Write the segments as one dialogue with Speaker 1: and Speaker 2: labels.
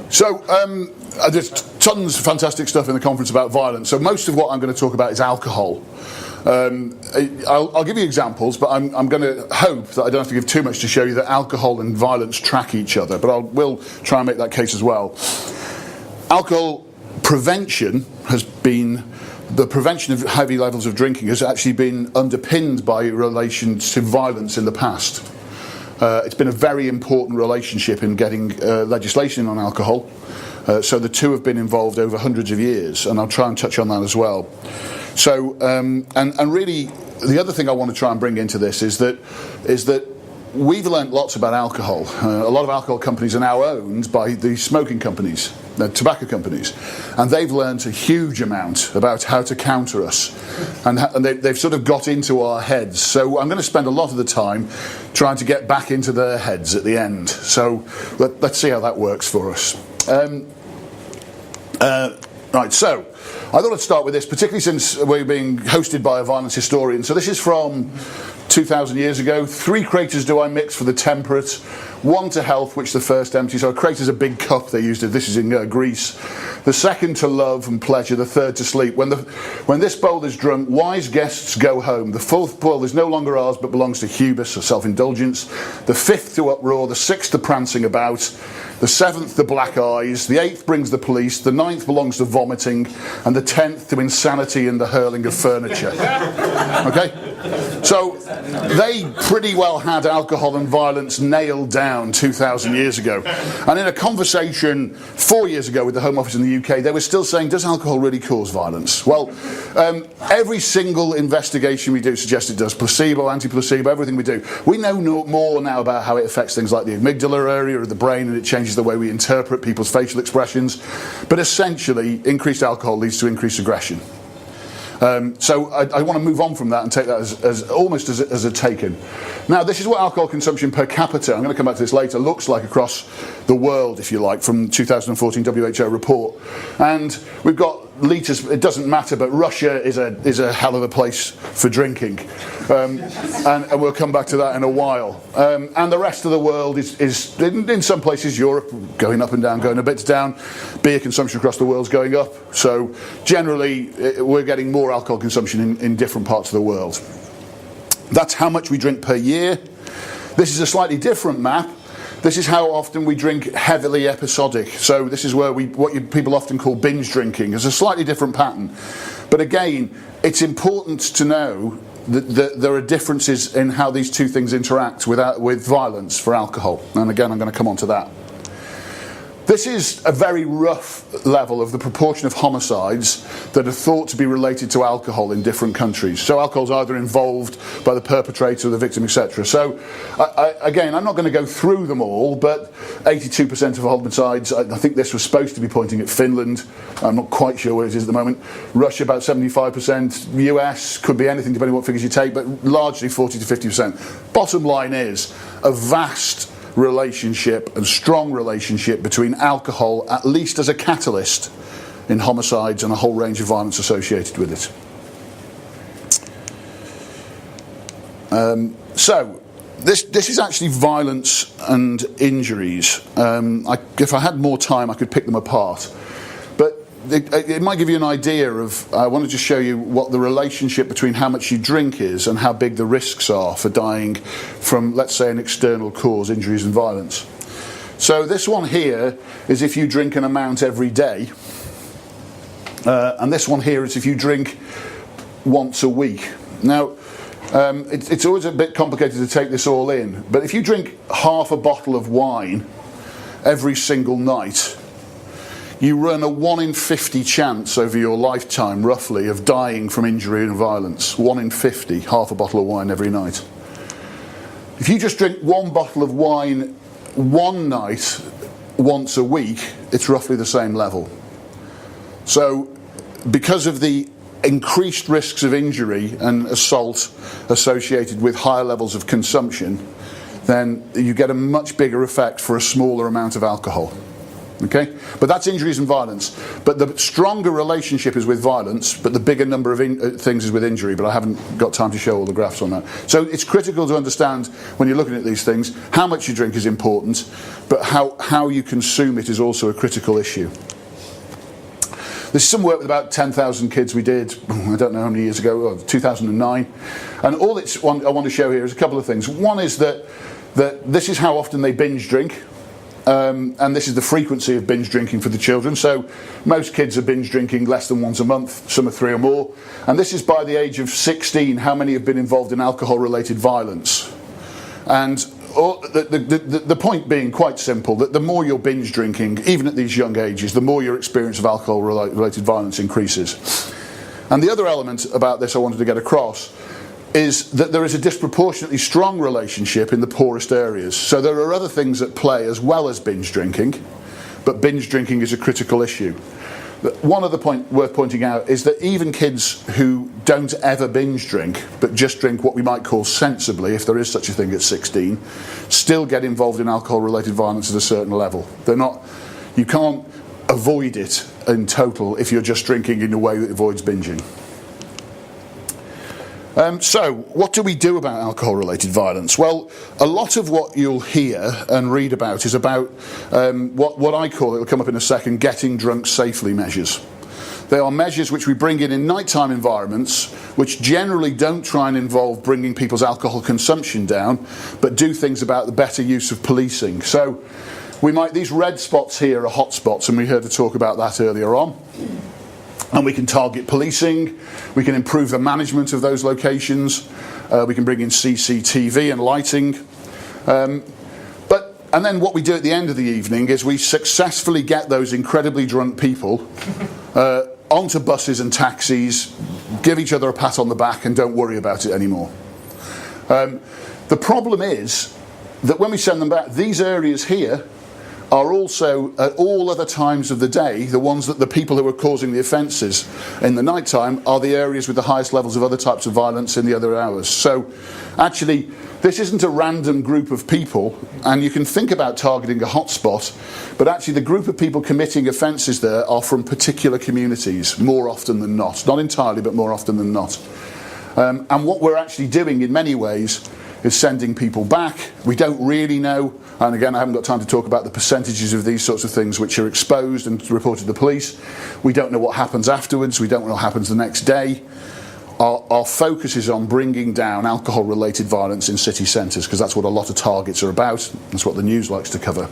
Speaker 1: So there's tons of fantastic stuff in the conference about violence. So most of what I'm going to talk about is alcohol. I'll give you examples, but I'm going to hope that I don't have to give too much to show you that alcohol and violence track each other, but I will try and make that case as well. Alcohol prevention has been, the prevention of heavy levels of drinking has actually been underpinned by relations to violence in the past. It's been a very important relationship in getting legislation on alcohol. So the two have been involved over hundreds of years, and I'll try and touch on that as well. So, and really, the other thing I want to try and bring into this is that we've learnt lots about alcohol. A lot of alcohol companies are now owned by the smoking companies, the tobacco companies, and they've learnt a huge amount about how to counter us, and they've sort of got into our heads. So I'm going to spend a lot of the time trying to get back into their heads at the end. So let's see how that works for us. Right, so I thought I'd start with this, particularly since we're being hosted by a violence historian. So this is from 2,000 years ago. 3 craters do I mix for the temperate, 1 to health, which the first empty. So a crater's a big cup they used it. This is in Greece. The second to love and pleasure, the third to sleep. When this bowl is drunk, wise guests go home. The fourth bowl is no longer ours, but belongs to hubris or self-indulgence. The fifth to uproar, the sixth to prancing about, the 7th to black eyes, the 8th brings the police, the 9th belongs to vomiting, and the 10th to insanity and the hurling of furniture. Okay? So they pretty well had alcohol and violence nailed down 2,000 years ago. And in a conversation 4 years ago with the Home Office in the UK, they were still saying, does alcohol really cause violence? Well, every single investigation we do suggests it does. Placebo, anti-placebo, everything we do. We know more now about how it affects things like the amygdala area of the brain, and it changes the way we interpret people's facial expressions. But essentially, increased alcohol leads to increased aggression. So I want to move on from that and take that as almost as a taken. Now, this is what alcohol consumption per capita, I'm going to come back to this later, looks like across the world, if you like, from 2014 WHO report. And we've got litres, it doesn't matter, but Russia is a hell of a place for drinking. And we'll come back to that in a while. And the rest of the world is in some places, Europe, going up and down, going a bit down. Beer consumption across the world is going up. So generally, we're getting more alcohol consumption in different parts of the world. That's how much we drink per year. This is a slightly different map. This is how often we drink heavily episodic. So this is where people often call binge drinking. It's a slightly different pattern. But again, it's important to know that there are differences in how these two things interact with violence for alcohol. And again, I'm going to come on to that. This is a very rough level of the proportion of homicides that are thought to be related to alcohol in different countries. So alcohol's either involved by the perpetrator or the victim, etc. So, again, I'm not going to go through them all, but 82% of homicides, I think this was supposed to be pointing at Finland. I'm not quite sure where it is at the moment. Russia, about 75%. US, could be anything depending on what figures you take, but largely 40 to 50%. Bottom line is a vast relationship and strong relationship between alcohol, at least as a catalyst in homicides and a whole range of violence associated with it. So this is actually violence and injuries. If I had more time I could pick them apart, but it might give you an idea of, I wanted to show you what the relationship between how much you drink is and how big the risks are for dying from, let's say, an external cause, injuries and violence. So this one here is if you drink an amount every day, and this one here is if you drink once a week. Now, it's always a bit complicated to take this all in, but if you drink half a bottle of wine every single night, you run a 1 in 50 chance over your lifetime, roughly, of dying from injury and violence. 1 in 50, half a bottle of wine every night. If you just drink 1 bottle of wine one night, once a week, it's roughly the same level. So, because of the increased risks of injury and assault associated with higher levels of consumption, then you get a much bigger effect for a smaller amount of alcohol. Okay, but that's injuries and violence. But the stronger relationship is with violence, but the bigger number of things is with injury. But I haven't got time to show all the graphs on that. So it's critical to understand when you're looking at these things, how much you drink is important, but how you consume it is also a critical issue. This is some work with about 10,000 kids we did, I don't know how many years ago, 2009. And all I want to show here is a couple of things. One is that this is how often they binge drink. And this is the frequency of binge drinking for the children. So most kids are binge drinking less than once a month, some are 3 or more. And this is by the age of 16, how many have been involved in alcohol-related violence. And the point being quite simple, that the more you're binge drinking, even at these young ages, the more your experience of alcohol-related violence increases. And the other element about this I wanted to get across is that there is a disproportionately strong relationship in the poorest areas. So there are other things at play as well as binge drinking, but binge drinking is a critical issue. One other point worth pointing out is that even kids who don't ever binge drink, but just drink what we might call sensibly, if there is such a thing at 16, still get involved in alcohol-related violence at a certain level. You can't avoid it in total if you're just drinking in a way that avoids binging. So, what do we do about alcohol-related violence? Well, a lot of what you'll hear and read about is about what I call, it'll come up in a second, getting drunk safely measures. They are measures which we bring in nighttime environments, which generally don't try and involve bringing people's alcohol consumption down, but do things about the better use of policing. So, these red spots here are hot spots, and we heard a talk about that earlier on. And we can target policing, we can improve the management of those locations, we can bring in CCTV and lighting. And then what we do at the end of the evening is we successfully get those incredibly drunk people onto buses and taxis, give each other a pat on the back and don't worry about it anymore. The problem is that when we send them back, these areas here are also at all other times of the day, the ones that the people who are causing the offences in the night time are the areas with the highest levels of other types of violence in the other hours. So actually this isn't a random group of people, and you can think about targeting a hotspot, but actually the group of people committing offences there are from particular communities more often than not entirely, but more often than not. And what we're actually doing in many ways is sending people back. We don't really know, and again I haven't got time to talk about the percentages of these sorts of things which are exposed and reported to the police. We don't know what happens afterwards, we don't know what happens the next day. Our focus is on bringing down alcohol-related violence in city centres, because that's what a lot of targets are about. That's what the news likes to cover.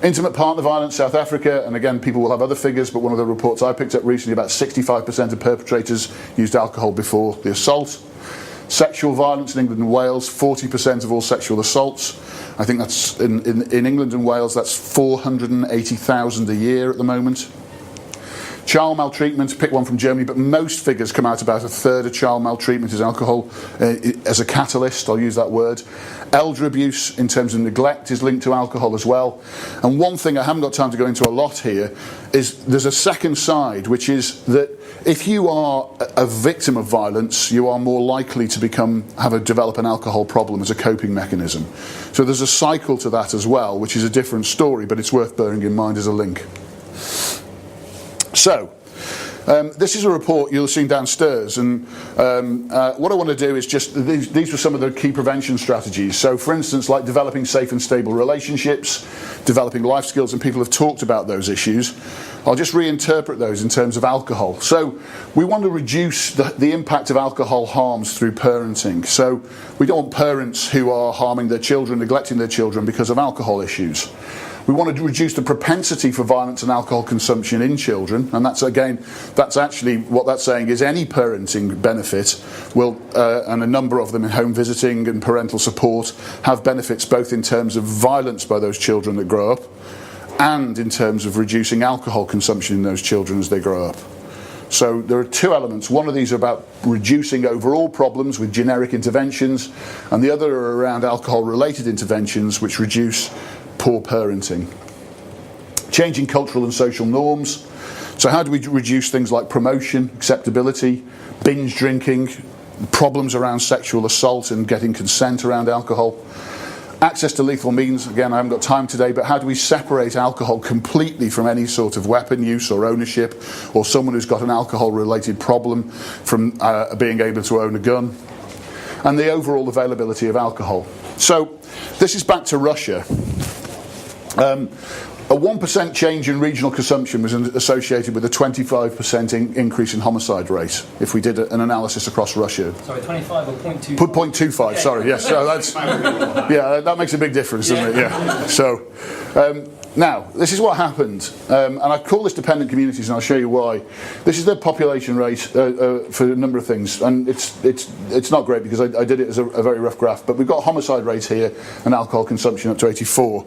Speaker 1: Intimate partner violence, South Africa, and again people will have other figures, but one of the reports I picked up recently, about 65% of perpetrators used alcohol before the assault. Sexual violence in England and Wales, 40% of all sexual assaults. I think that's in England and Wales, that's 480,000 a year at the moment. Child maltreatment, pick one from Germany, but most figures come out about a third of child maltreatment is alcohol as a catalyst, I'll use that word. Elder abuse in terms of neglect is linked to alcohol as well. And one thing I haven't got time to go into a lot here is there's a second side, which is that if you are a victim of violence, you are more likely to develop an alcohol problem as a coping mechanism. So there's a cycle to that as well, which is a different story, but it's worth bearing in mind as a link. So, this is a report you'll have seen downstairs, and what I want to do is just, these were some of the key prevention strategies. So for instance, like developing safe and stable relationships, developing life skills, and people have talked about those issues. I'll just reinterpret those in terms of alcohol. So we want to reduce the impact of alcohol harms through parenting. So we don't want parents who are harming their children, neglecting their children because of alcohol issues. We want to reduce the propensity for violence and alcohol consumption in children, and that's actually what that's saying is any parenting benefit will, and a number of them in home visiting and parental support, have benefits both in terms of violence by those children that grow up and in terms of reducing alcohol consumption in those children as they grow up. So there are two elements. One of these are about reducing overall problems with generic interventions, and the other are around alcohol-related interventions which reduce poor parenting. Changing cultural and social norms. So how do we reduce things like promotion, acceptability, binge drinking, problems around sexual assault and getting consent around alcohol? Access to lethal means, again, I haven't got time today, but how do we separate alcohol completely from any sort of weapon use or ownership, or someone who's got an alcohol-related problem from being able to own a gun, and the overall availability of alcohol. So this is back to Russia. A 1% change in regional consumption was associated with a 25% increase in homicide rate, if we did an analysis across Russia.
Speaker 2: Sorry, 25 or 0.25?
Speaker 1: 0.25, sorry, yes. So that's, yeah, that makes a big difference, doesn't it? Yeah. So, now, this is what happened, and I call this dependent communities, and I'll show you why. This is the population rate for a number of things, and it's not great because I did it as a very rough graph, but we've got homicide rates here and alcohol consumption up to 84.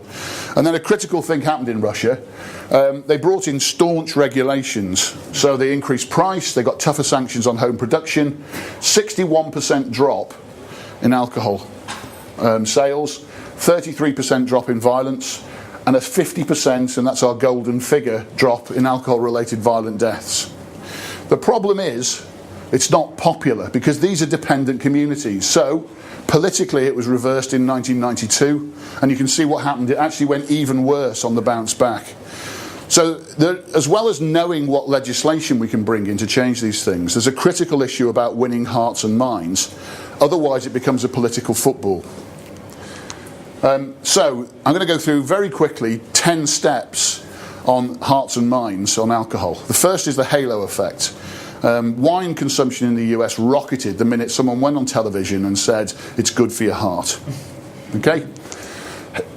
Speaker 1: And then a critical thing happened in Russia. They brought in staunch regulations, so they increased price, they got tougher sanctions on home production, 61% drop in alcohol sales, 33% drop in violence, and a 50%, and that's our golden figure, drop in alcohol-related violent deaths. The problem is, it's not popular, because these are dependent communities. So, politically it was reversed in 1992, and you can see what happened. It actually went even worse on the bounce back. So, as well as knowing what legislation we can bring in to change these things, there's a critical issue about winning hearts and minds. Otherwise it becomes a political football. So, I'm going to go through very quickly 10 steps on hearts and minds on alcohol. The first is the halo effect. Wine consumption in the US rocketed the minute someone went on television and said, it's good for your heart. Okay?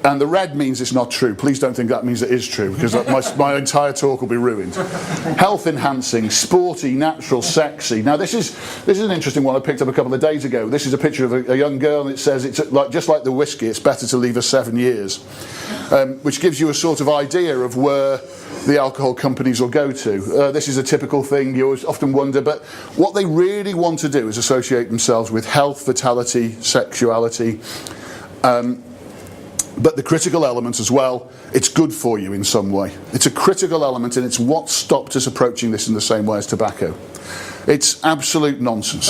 Speaker 1: And the red means it's not true. Please don't think that means it is true, because my entire talk will be ruined. Health enhancing, sporty, natural, sexy. Now this is an interesting one I picked up a couple of days ago. This is a picture of a young girl, and it says it's like, just like the whiskey, it's better to leave her 7 years, which gives you a sort of idea of where the alcohol companies will go to. This is a typical thing you always often wonder, but what they really want to do is associate themselves with health, vitality, sexuality. But the critical element as well, it's good for you in some way. It's a critical element, and it's what stopped us approaching this in the same way as tobacco. It's absolute nonsense.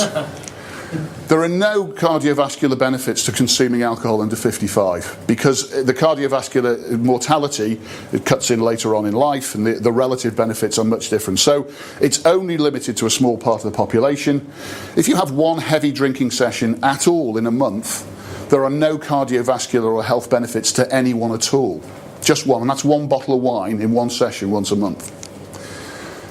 Speaker 1: There are no cardiovascular benefits to consuming alcohol under 55, because the cardiovascular mortality, it cuts in later on in life, and the relative benefits are much different. So it's only limited to a small part of the population. If you have one heavy drinking session at all in a month, there are no cardiovascular or health benefits to anyone at all. Just one, and that's one bottle of wine in one session once a month.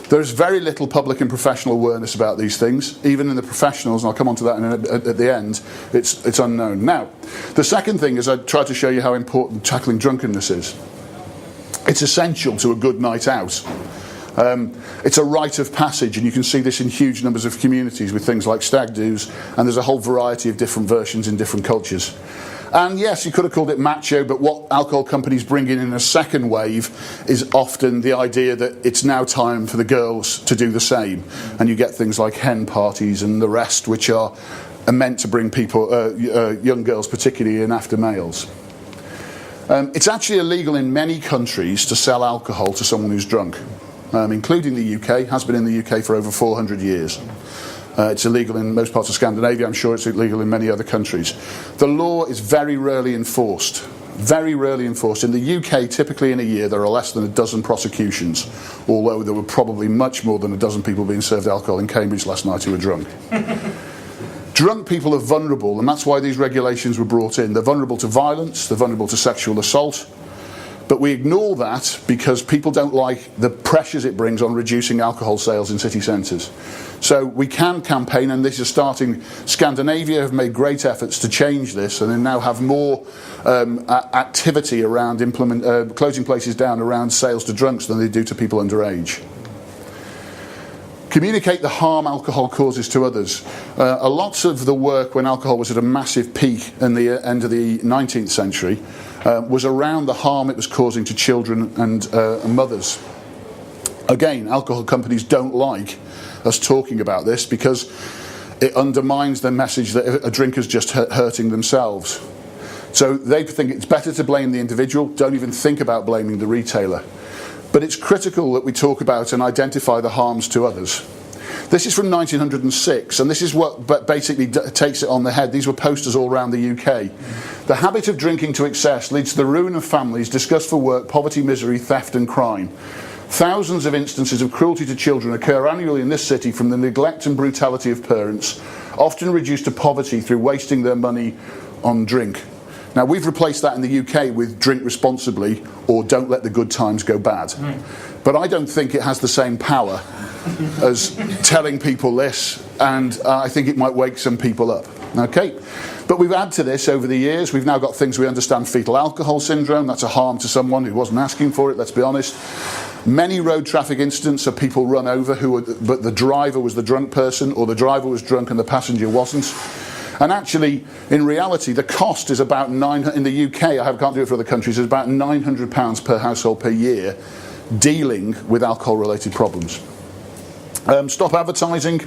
Speaker 1: There's very little public and professional awareness about these things. Even in the professionals, and I'll come on to that at the end, it's unknown. Now, the second thing is I tried to show you how important tackling drunkenness is. It's essential to a good night out. It's a rite of passage, and you can see this in huge numbers of communities with things like stag do's, and there's a whole variety of different versions in different cultures. And yes, you could have called it macho, but what alcohol companies bring in a second wave is often the idea that it's now time for the girls to do the same, and you get things like hen parties and the rest, which are meant to bring people, young girls particularly, in after males. It's actually illegal in many countries to sell alcohol to someone who's drunk. Including the UK, has been in the UK for over 400 years. It's illegal in most parts of Scandinavia. I'm sure it's illegal in many other countries. The law is very rarely enforced. Very rarely enforced. In the UK, typically in a year, there are less than a dozen prosecutions, although there were probably much more than a dozen people being served alcohol in Cambridge last night who were drunk. Drunk people are vulnerable, and that's why these regulations were brought in. They're vulnerable to violence, they're vulnerable to sexual assault. But we ignore that because people don't like the pressures it brings on reducing alcohol sales in city centres. So we can campaign, and this is starting. Scandinavia have made great efforts to change this, and they now have more activity around closing places down around sales to drunks than they do to people underage. Communicate the harm alcohol causes to others. A lot of the work when alcohol was at a massive peak in the end of the 19th century was around the harm it was causing to children and mothers. Again, alcohol companies don't like us talking about this because it undermines the message that a drinker's just hurting themselves. So they think it's better to blame the individual, don't even think about blaming the retailer. But it's critical that we talk about and identify the harms to others. This is from 1906, and this is what basically takes it on the head. These were posters all around the UK. The habit of drinking to excess leads to the ruin of families, disgust for work, poverty, misery, theft and crime. Thousands of instances of cruelty to children occur annually in this city from the neglect and brutality of parents, often reduced to poverty through wasting their money on drink. Now, we've replaced that in the UK with drink responsibly or don't let the good times go bad. But I don't think it has the same power as telling people this, and I think it might wake some people up. Okay, but we've added to this over the years. We've now got things we understand: fetal alcohol syndrome. That's a harm to someone who wasn't asking for it, let's be honest. Many road traffic incidents of people run over but the driver was the drunk person, or the driver was drunk and the passenger wasn't. And actually, in reality, the cost is about in the UK, I can't do it for other countries, it's about £900 per household per year dealing with alcohol-related problems. Stop advertising.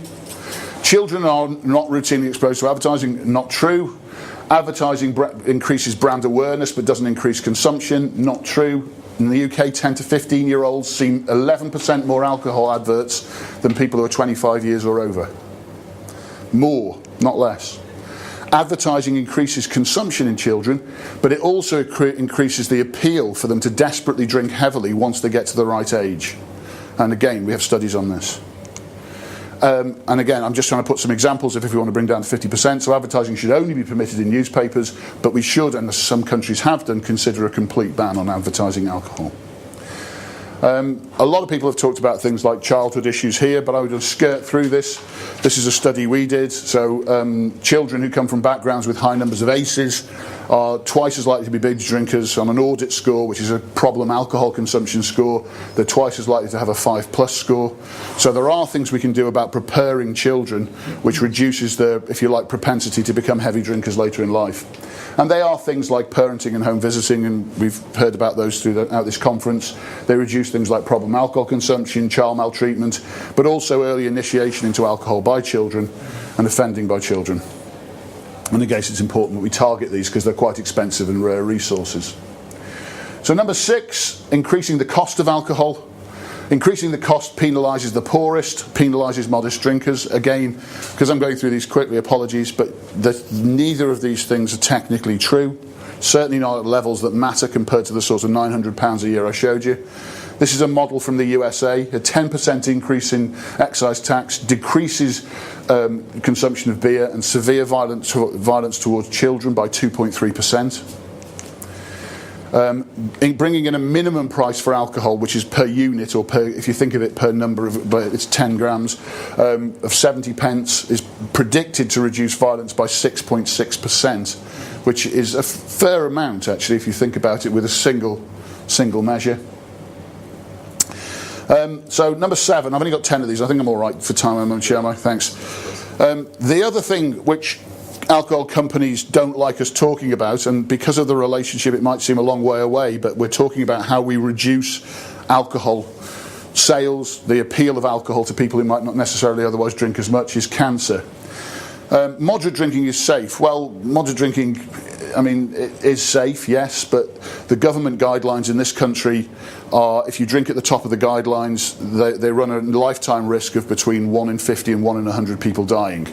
Speaker 1: Children are not routinely exposed to advertising. Not true. Advertising increases brand awareness but doesn't increase consumption. Not true. In the UK, 10 to 15-year-olds see 11% more alcohol adverts than people who are 25 years or over. More, not less. Advertising increases consumption in children, but it also increases the appeal for them to desperately drink heavily once they get to the right age. And again, we have studies on this. And again, I'm just trying to put some examples of if we want to bring down to 50%. So advertising should only be permitted in newspapers, but we should, and as some countries have done, consider a complete ban on advertising alcohol. A lot of people have talked about things like childhood issues here, but I would just skirt through this. This is a study we did. So children who come from backgrounds with high numbers of ACEs are twice as likely to be binge drinkers on an audit score, which is a problem alcohol consumption score. They're twice as likely to have a 5+ score. So there are things we can do about preparing children, which reduces their, if you like, propensity to become heavy drinkers later in life. And they are things like parenting and home visiting, and we've heard about those throughout this conference. They reduce things like problem alcohol consumption, child maltreatment, but also early initiation into alcohol by children and offending by children. And I guess it's important that we target these because they're quite expensive and rare resources. So number 6, increasing the cost of alcohol. Increasing the cost penalises the poorest, penalises modest drinkers. Again, because I'm going through these quickly, apologies, but neither of these things are technically true. Certainly not at levels that matter compared to the sort of £900 a year I showed you. This is a model from the USA. A 10% increase in excise tax decreases consumption of beer and severe violence towards children by 2.3%. Bringing in a minimum price for alcohol, which is per unit, or per, if you think of it per number of, but it's 10 grams, of 70 pence, is predicted to reduce violence by 6.6%, which is a fair amount actually if you think about it with a single measure. So number 7, I've only got 10 of these. I think I'm all right for time, I'm Chairman. Thanks. The other thing which alcohol companies don't like us talking about, and because of the relationship it might seem a long way away, but we're talking about how we reduce alcohol sales, the appeal of alcohol to people who might not necessarily otherwise drink as much, is cancer. Moderate drinking is safe. Well, moderate drinking, I mean, it is safe, yes, but the government guidelines in this country are, if you drink at the top of the guidelines, they run a lifetime risk of between 1 in 50 and 1 in 100 people dying.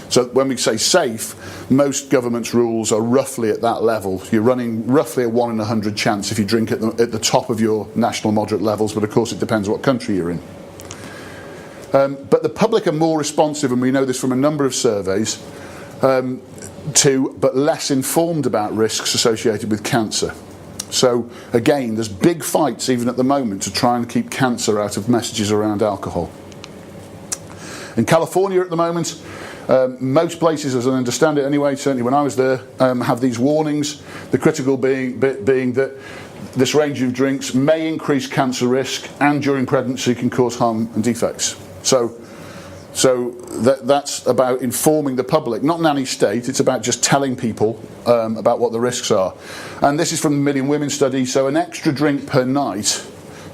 Speaker 1: So when we say safe, most government's rules are roughly at that level. You're running roughly a 1 in 100 chance if you drink at the top of your national moderate levels, but of course it depends what country you're in. But the public are more responsive, and we know this from a number of surveys, but less informed about risks associated with cancer. So again, there's big fights even at the moment to try and keep cancer out of messages around alcohol. In California at the moment, most places, as I understand it anyway, certainly when I was there, have these warnings, the critical bit being that this range of drinks may increase cancer risk and during pregnancy can cause harm and defects. So that's about informing the public, not in any state. It's about just telling people about what the risks are. And this is from the Million Women study. So an extra drink per night,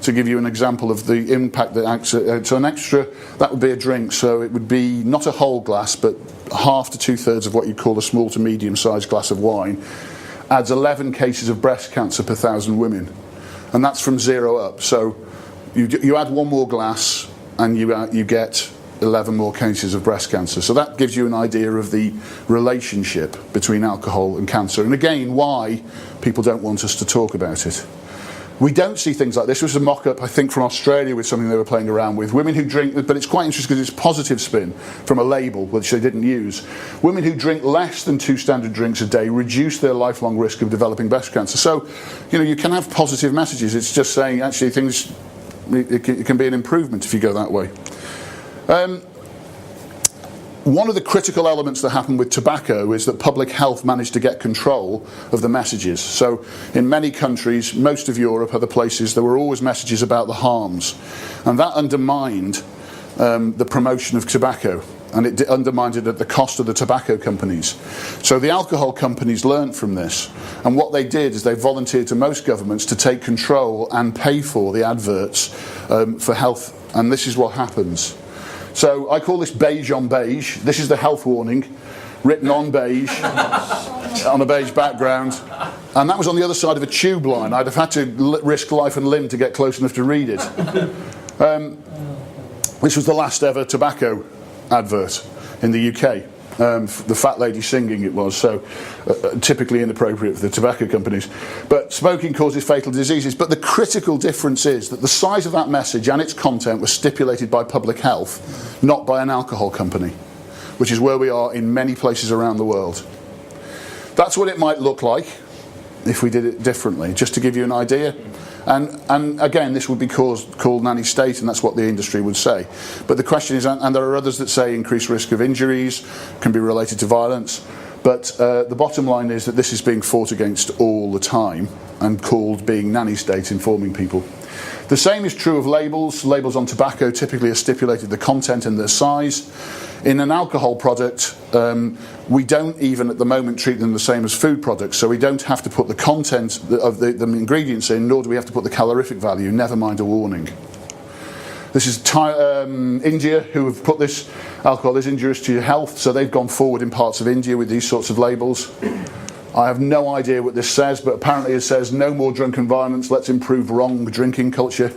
Speaker 1: to give you an example of the impact that so an extra, that would be a drink. So it would be not a whole glass, but half to 2/3 of what you'd call a small to medium-sized glass of wine, adds 11 cases of breast cancer per 1,000 women. And that's from 0 up. So you add one more glass, and you get 11 more cases of breast cancer. So that gives you an idea of the relationship between alcohol and cancer, and again why people don't want us to talk about it. We don't see things like this. This was a mock-up, I think, from Australia with something they were playing around with. Women who drink, but it's quite interesting because it's positive spin from a label, which they didn't use. Women who drink less than 2 standard drinks a day reduce their lifelong risk of developing breast cancer. So, you can have positive messages. It's just saying, actually, things, it can be an improvement if you go that way. One of the critical elements that happened with tobacco is that public health managed to get control of the messages. So in many countries, most of Europe, other places, there were always messages about the harms. And that undermined the promotion of tobacco. And it undermined it at the cost of the tobacco companies. So the alcohol companies learnt from this. And what they did is they volunteered to most governments to take control and pay for the adverts for health. And this is what happens. So I call this beige on beige. This is the health warning, written on beige, on a beige background. And that was on the other side of a tube line. I'd have had to risk life and limb to get close enough to read it. This was the last ever tobacco advert in the UK. The fat lady singing it was, so typically inappropriate for the tobacco companies. But smoking causes fatal diseases. But the critical difference is that the size of that message and its content was stipulated by public health, not by an alcohol company, which is where we are in many places around the world. That's what it might look like if we did it differently, just to give you an idea. And again, this would be called nanny state, and that's what the industry would say. But the question is, and there are others that say increased risk of injuries can be related to violence, but the bottom line is that this is being fought against all the time and called being nanny state, informing people. The same is true of labels. Labels on tobacco typically are stipulated the content and their size. In an alcohol product, we don't even at the moment treat them the same as food products, so we don't have to put the content of the ingredients in, nor do we have to put the calorific value, never mind a warning. This is India, who have put this alcohol is injurious to your health, so they've gone forward in parts of India with these sorts of labels. I have no idea what this says, but apparently it says no more drunken violence, let's improve wrong drinking culture.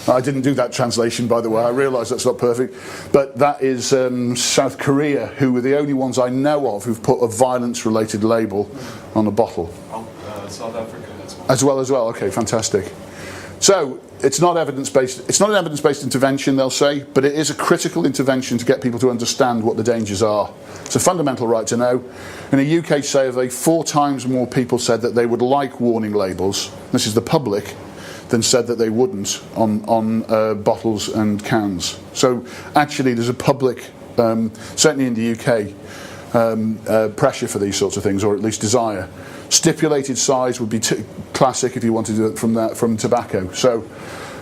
Speaker 1: I didn't do that translation, by the way. I realise that's not perfect. But that is South Korea, who were the only ones I know of who've put a violence-related label on a bottle.
Speaker 2: South Africa
Speaker 1: As well. Okay, fantastic. So it's not evidence-based. It's not an evidence-based intervention, they'll say, but it is a critical intervention to get people to understand what the dangers are. It's a fundamental right to know. In a UK survey, 4 times more people said that they would like warning labels. This is the public. Than said that they wouldn't on bottles and cans. So actually there's a public, certainly in the UK, pressure for these sorts of things, or at least desire. Stipulated size would be classic if you wanted to do it from tobacco. So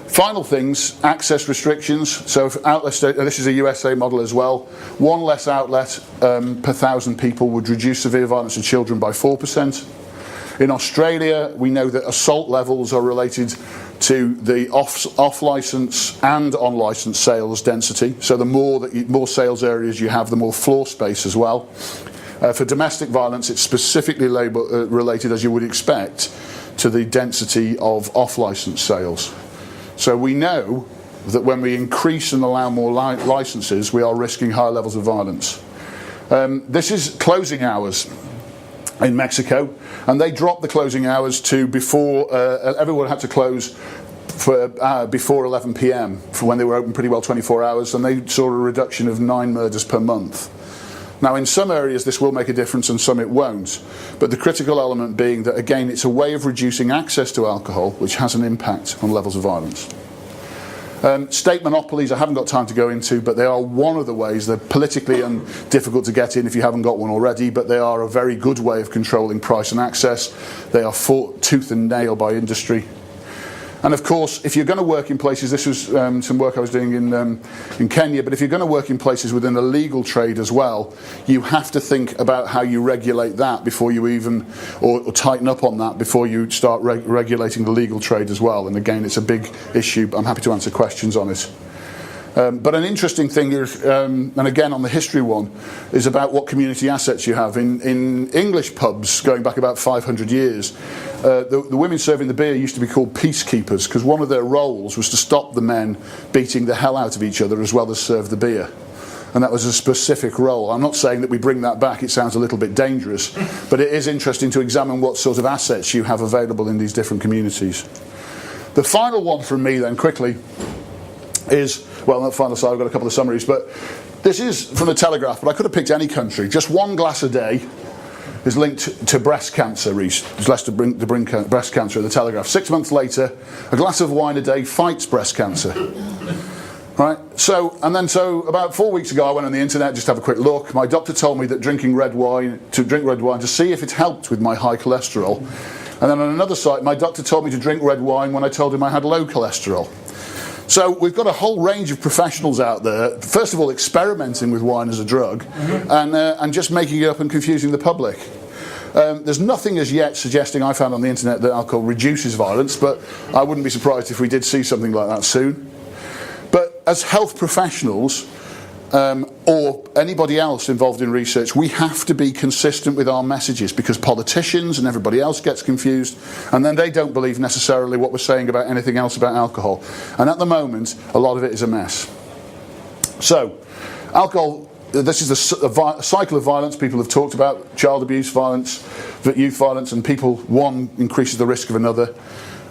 Speaker 1: final things, access restrictions. So if outlets, this is a USA model as well, 1 less outlet per 1,000 people would reduce severe violence to children by 4%. In Australia, we know that assault levels are related to the off-licence and on-licence sales density. So the more sales areas you have, the more floor space as well. For domestic violence, it's specifically related, as you would expect, to the density of off-licence sales. So we know that when we increase and allow more licences, we are risking higher levels of violence. This is closing hours in Mexico, and they dropped the closing hours to before everyone had to close for before 11 p.m. for when they were open pretty well 24 hours, and they saw a reduction of 9 murders per month. Now in some areas this will make a difference and some it won't, but the critical element being that again it's a way of reducing access to alcohol which has an impact on levels of violence. State monopolies I haven't got time to go into, but they are one of the ways. They're politically difficult to get in if you haven't got one already, but they are a very good way of controlling price and access. They are fought tooth and nail by industry. And of course, if you're going to work in places, this was some work I was doing in Kenya, but if you're going to work in places within the legal trade as well, you have to think about how you regulate that before you even, or tighten up on that before you start regulating the legal trade as well. And again, it's a big issue. I'm happy to answer questions on it. But an interesting thing is, and again on the history one, is about what community assets you have. In English pubs, going back about 500 years, the women serving the beer used to be called peacekeepers, because one of their roles was to stop the men beating the hell out of each other as well as serve the beer. and that was a specific role. I'm not saying that we bring that back, it sounds a little bit dangerous, but it is interesting to examine what sort of assets you have available in these different communities. The final one from me then, quickly, is, well, on the final slide I've got a couple of summaries, but this is from the Telegraph, but I could have picked any country. Just 1 glass a day is linked to breast cancer, is less to bring breast cancer in the Telegraph. 6 months later, a glass of wine a day fights breast cancer. Right? So about 4 weeks ago I went on the internet just to have a quick look. My doctor told me that drink red wine to see if it helped with my high cholesterol. And then on another site, my doctor told me to drink red wine when I told him I had low cholesterol. So we've got a whole range of professionals out there, first of all experimenting with wine as a drug, and just making it up and confusing the public. There's nothing as yet suggesting, I found on the internet, that alcohol reduces violence, but I wouldn't be surprised if we did see something like that soon. But as health professionals, or anybody else involved in research, we have to be consistent with our messages, because politicians and everybody else gets confused, and then they don't believe necessarily what we're saying about anything else about alcohol. And at the moment, a lot of it is a mess. So, alcohol, this is a cycle of violence people have talked about: child abuse, violence, youth violence, and one increases the risk of another.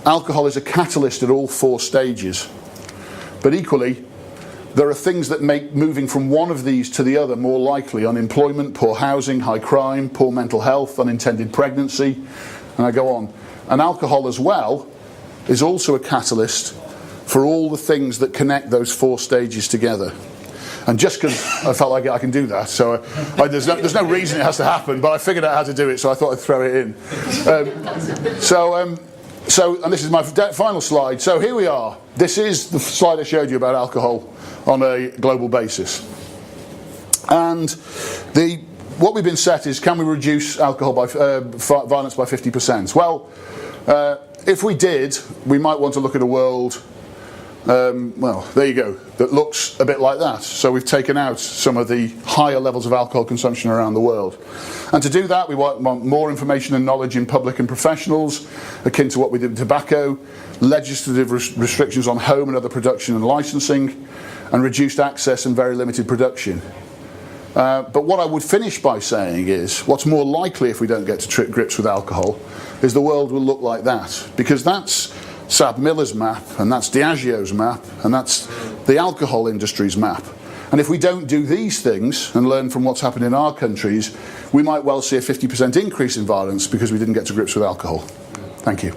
Speaker 1: Alcohol is a catalyst at all 4 stages. But equally, there are things that make moving from one of these to the other more likely: unemployment, poor housing, high crime, poor mental health, unintended pregnancy, and I go on. And alcohol as well is also a catalyst for all the things that connect those 4 stages together. And just because I felt like I can do that, so there's no reason it has to happen, but I figured out how to do it, so I thought I'd throw it in. And this is my final slide. So here we are. This is the slide I showed you about alcohol on a global basis. And what we've been set is, can we reduce alcohol violence by 50%? Well, if we did, we might want to look at a world, well, there you go, that looks a bit like that. So we've taken out some of the higher levels of alcohol consumption around the world. And to do that, we want more information and knowledge in public and professionals, akin to what we did with tobacco, legislative restrictions on home and other production and licensing, and reduced access and very limited production. But what I would finish by saying is, what's more likely if we don't get to grips with alcohol is the world will look like that. Because that's Sab Miller's map, and that's Diageo's map, and that's the alcohol industry's map. And if we don't do these things and learn from what's happened in our countries, we might well see a 50% increase in violence because we didn't get to grips with alcohol. Thank you.